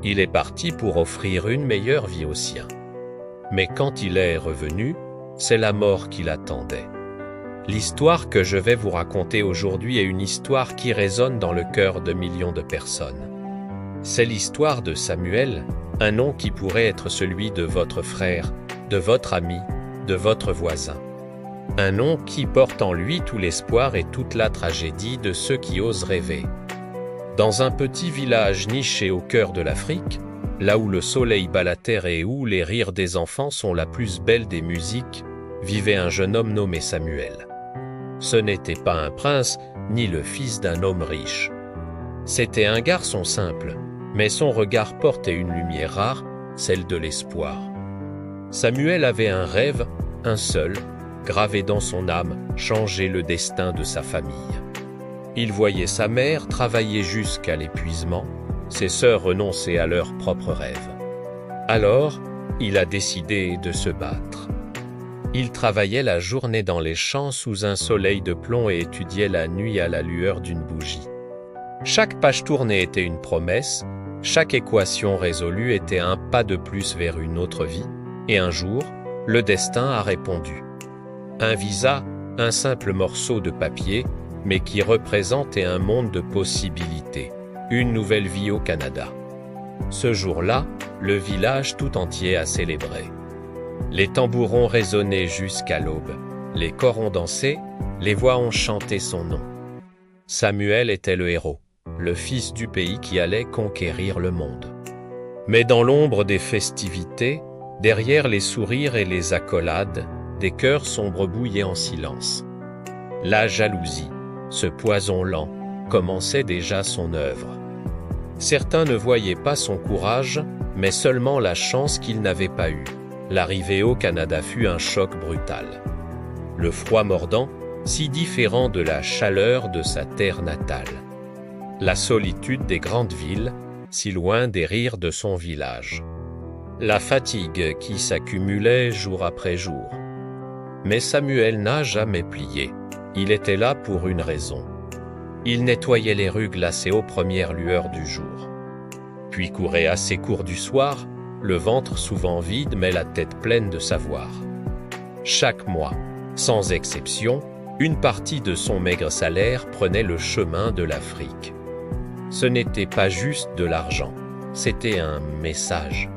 Il est parti pour offrir une meilleure vie aux siens. Mais quand il est revenu, c'est la mort qui l'attendait. L'histoire que je vais vous raconter aujourd'hui est une histoire qui résonne dans le cœur de millions de personnes. C'est l'histoire de Samuel, un nom qui pourrait être celui de votre frère, de votre ami, de votre voisin. Un nom qui porte en lui tout l'espoir et toute la tragédie de ceux qui osent rêver. Dans un petit village niché au cœur de l'Afrique, là où le soleil bat la terre et où les rires des enfants sont la plus belle des musiques, vivait un jeune homme nommé Samuel. Ce n'était pas un prince, ni le fils d'un homme riche. C'était un garçon simple, mais son regard portait une lumière rare, celle de l'espoir. Samuel avait un rêve, un seul, gravé dans son âme, changer le destin de sa famille. Il voyait sa mère travailler jusqu'à l'épuisement, ses sœurs renoncer à leurs propres rêves. Alors, il a décidé de se battre. Il travaillait la journée dans les champs sous un soleil de plomb et étudiait la nuit à la lueur d'une bougie. Chaque page tournée était une promesse, chaque équation résolue était un pas de plus vers une autre vie, et un jour, le destin a répondu. Un visa, un simple morceau de papier, mais qui représentait un monde de possibilités, une nouvelle vie au Canada. Ce jour-là, le village tout entier a célébré. Les tambourons résonnaient jusqu'à l'aube, les cors ont dansé, les voix ont chanté son nom. Samuel était le héros, le fils du pays qui allait conquérir le monde. Mais dans l'ombre des festivités, derrière les sourires et les accolades, des cœurs sombres bouillaient en silence. La jalousie, ce poison lent, commençait déjà son œuvre. Certains ne voyaient pas son courage, mais seulement la chance qu'il n'avait pas eue. L'arrivée au Canada fut un choc brutal. Le froid mordant, si différent de la chaleur de sa terre natale. La solitude des grandes villes, si loin des rires de son village. La fatigue qui s'accumulait jour après jour. Mais Samuel n'a jamais plié. Il était là pour une raison. Il nettoyait les rues glacées aux premières lueurs du jour. Puis courait à ses cours du soir, le ventre souvent vide mais la tête pleine de savoir. Chaque mois, sans exception, une partie de son maigre salaire prenait le chemin de l'Afrique. Ce n'était pas juste de l'argent, c'était un message.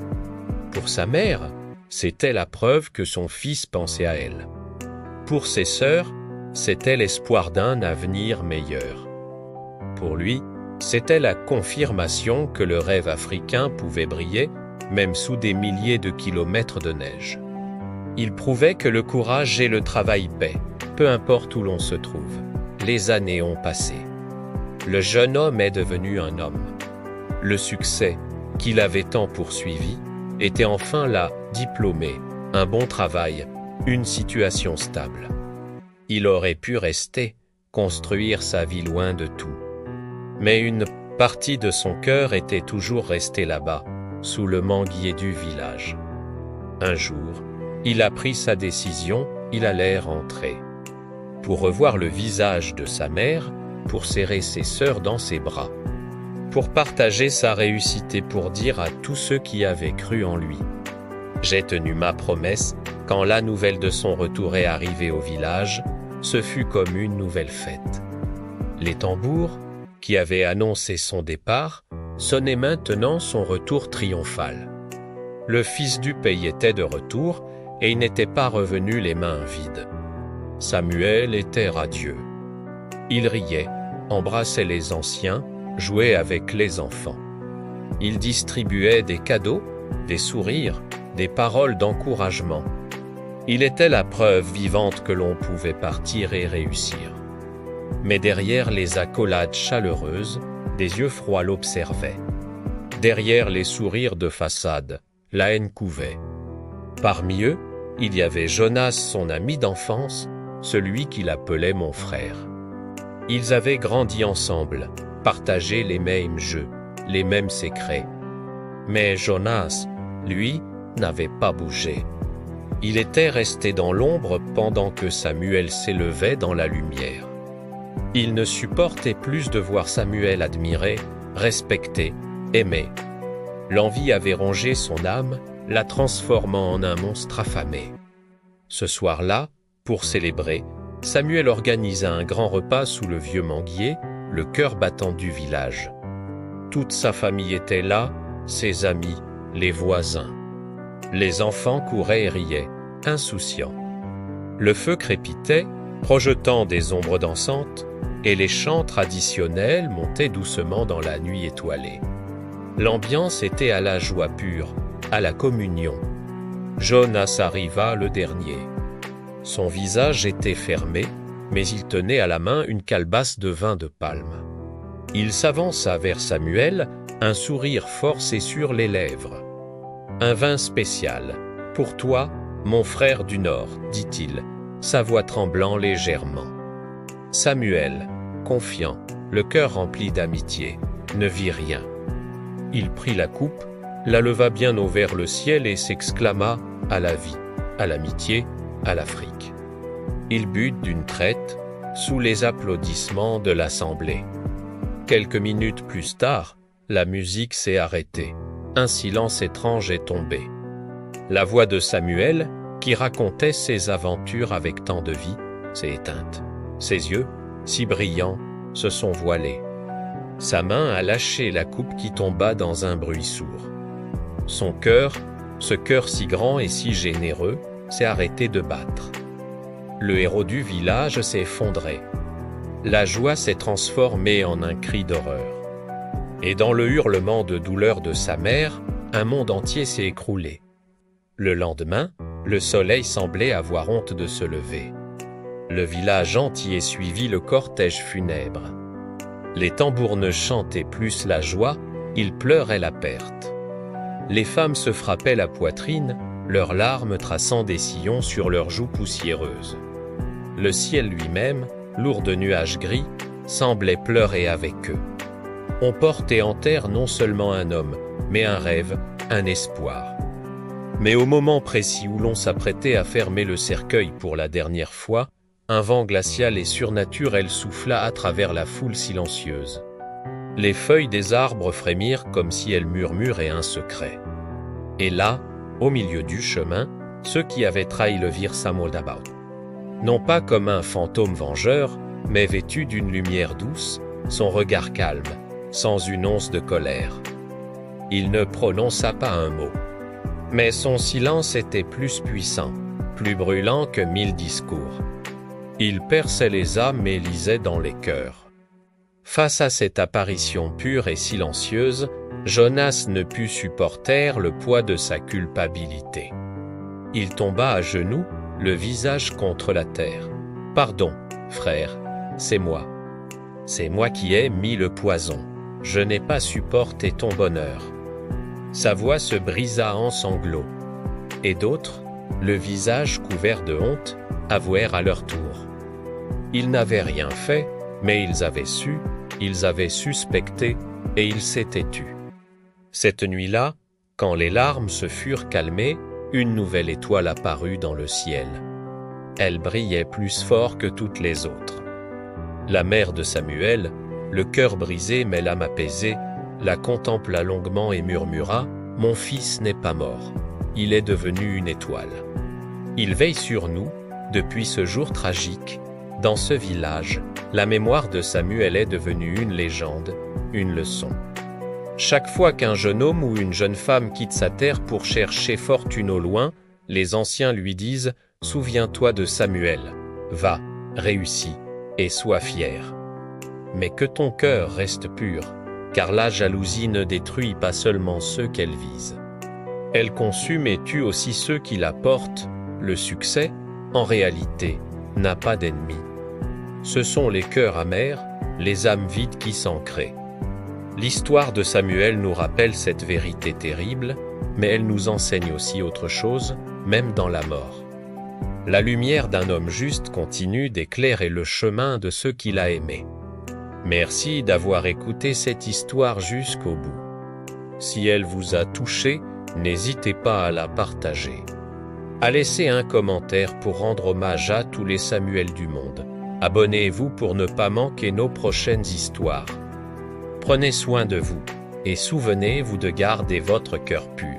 Pour sa mère, c'était la preuve que son fils pensait à elle. Pour ses sœurs, c'était l'espoir d'un avenir meilleur. Pour lui, c'était la confirmation que le rêve africain pouvait briller, même sous des milliers de kilomètres de neige. Il prouvait que le courage et le travail paient, peu importe où l'on se trouve. Les années ont passé. Le jeune homme est devenu un homme. Le succès, qu'il avait tant poursuivi, était enfin là, diplômé, un bon travail, une situation stable. Il aurait pu rester, construire sa vie loin de tout. Mais une partie de son cœur était toujours restée là-bas, sous le manguier du village. Un jour, il a pris sa décision, il allait rentrer. Pour revoir le visage de sa mère, pour serrer ses sœurs dans ses bras. Pour partager sa réussite et pour dire à tous ceux qui avaient cru en lui. J'ai tenu ma promesse, quand la nouvelle de son retour est arrivée au village, ce fut comme une nouvelle fête. Les tambours, qui avaient annoncé son départ, sonnaient maintenant son retour triomphal. Le fils du pays était de retour et il n'était pas revenu les mains vides. Samuel était radieux. Il riait, embrassait les anciens, jouait avec les enfants. Il distribuait des cadeaux, des sourires, des paroles d'encouragement. Il était la preuve vivante que l'on pouvait partir et réussir. Mais derrière les accolades chaleureuses, des yeux froids l'observaient. Derrière les sourires de façade, la haine couvait. Parmi eux, il y avait Jonas, son ami d'enfance, celui qu'il appelait mon frère. Ils avaient grandi ensemble, partagé les mêmes jeux, les mêmes secrets. Mais Jonas, lui, n'avait pas bougé. Il était resté dans l'ombre pendant que Samuel s'élevait dans la lumière. Il ne supportait plus de voir Samuel admiré, respecté, aimé. L'envie avait rongé son âme, la transformant en un monstre affamé. Ce soir-là, pour célébrer, Samuel organisa un grand repas sous le vieux manguier, le cœur battant du village. Toute sa famille était là, ses amis, les voisins. Les enfants couraient et riaient, insouciants. Le feu crépitait, projetant des ombres dansantes, et les chants traditionnels montaient doucement dans la nuit étoilée. L'ambiance était à la joie pure, à la communion. Jonas arriva le dernier. Son visage était fermé, mais il tenait à la main une calebasse de vin de palme. Il s'avança vers Samuel, un sourire forcé sur les lèvres. « Un vin spécial, pour toi, mon frère du Nord, dit-il, sa voix tremblant légèrement. Samuel, confiant, le cœur rempli d'amitié, ne vit rien. Il prit la coupe, la leva bien haut vers le ciel et s'exclama à la vie, à l'amitié, à l'Afrique. Il but d'une traite, sous les applaudissements de l'assemblée. Quelques minutes plus tard, la musique s'est arrêtée. Un silence étrange est tombé. La voix de Samuel, qui racontait ses aventures avec tant de vie, s'est éteinte. Ses yeux, si brillants, se sont voilés. Sa main a lâché la coupe qui tomba dans un bruit sourd. Son cœur, ce cœur si grand et si généreux, s'est arrêté de battre. Le héros du village s'est effondré. La joie s'est transformée en un cri d'horreur. Et dans le hurlement de douleur de sa mère, un monde entier s'est écroulé. Le lendemain, le soleil semblait avoir honte de se lever. Le village entier suivit le cortège funèbre. Les tambours ne chantaient plus la joie, ils pleuraient la perte. Les femmes se frappaient la poitrine, leurs larmes traçant des sillons sur leurs joues poussiéreuses. Le ciel lui-même, lourd de nuages gris, semblait pleurer avec eux. On portait en terre non seulement un homme, mais un rêve, un espoir. Mais au moment précis où l'on s'apprêtait à fermer le cercueil pour la dernière fois, un vent glacial et surnaturel souffla à travers la foule silencieuse. Les feuilles des arbres frémirent comme si elles murmuraient un secret. Et là, au milieu du chemin, ceux qui avaient trahi le virent Samuel d'Abaut. Non pas comme un fantôme vengeur, mais vêtu d'une lumière douce, son regard calme, sans une once de colère. Il ne prononça pas un mot. Mais son silence était plus puissant, plus brûlant que 1000 discours. Il perçait les âmes et lisait dans les cœurs. Face à cette apparition pure et silencieuse, Jonas ne put supporter le poids de sa culpabilité. Il tomba à genoux, le visage contre la terre. « Pardon, frère, c'est moi. C'est moi qui ai mis le poison. Je n'ai pas supporté ton bonheur. » Sa voix se brisa en sanglots. Et d'autres, le visage couvert de honte, avouèrent à leur tour. Ils n'avaient rien fait, mais ils avaient su, ils avaient suspecté, et ils s'étaient tus. Cette nuit-là, quand les larmes se furent calmées, une nouvelle étoile apparut dans le ciel. Elle brillait plus fort que toutes les autres. La mère de Samuel, le cœur brisé mais l'âme apaisée, la contempla longuement et murmura « Mon fils n'est pas mort, il est devenu une étoile. Il veille sur nous, depuis ce jour tragique. Dans ce village, la mémoire de Samuel est devenue une légende, une leçon. Chaque fois qu'un jeune homme ou une jeune femme quitte sa terre pour chercher fortune au loin, les anciens lui disent « Souviens-toi de Samuel, va, réussis, et sois fier. » Mais que ton cœur reste pur, car la jalousie ne détruit pas seulement ceux qu'elle vise. Elle consume et tue aussi ceux qui la portent. Le succès, en réalité, n'a pas d'ennemis. Ce sont les cœurs amers, les âmes vides qui s'en créent. L'histoire de Samuel nous rappelle cette vérité terrible, mais elle nous enseigne aussi autre chose, même dans la mort. La lumière d'un homme juste continue d'éclairer le chemin de ceux qu'il a aimés. Merci d'avoir écouté cette histoire jusqu'au bout. Si elle vous a touché, n'hésitez pas à la partager. À laisser un commentaire pour rendre hommage à tous les Samuel du monde. Abonnez-vous pour ne pas manquer nos prochaines histoires. Prenez soin de vous et souvenez-vous de garder votre cœur pur.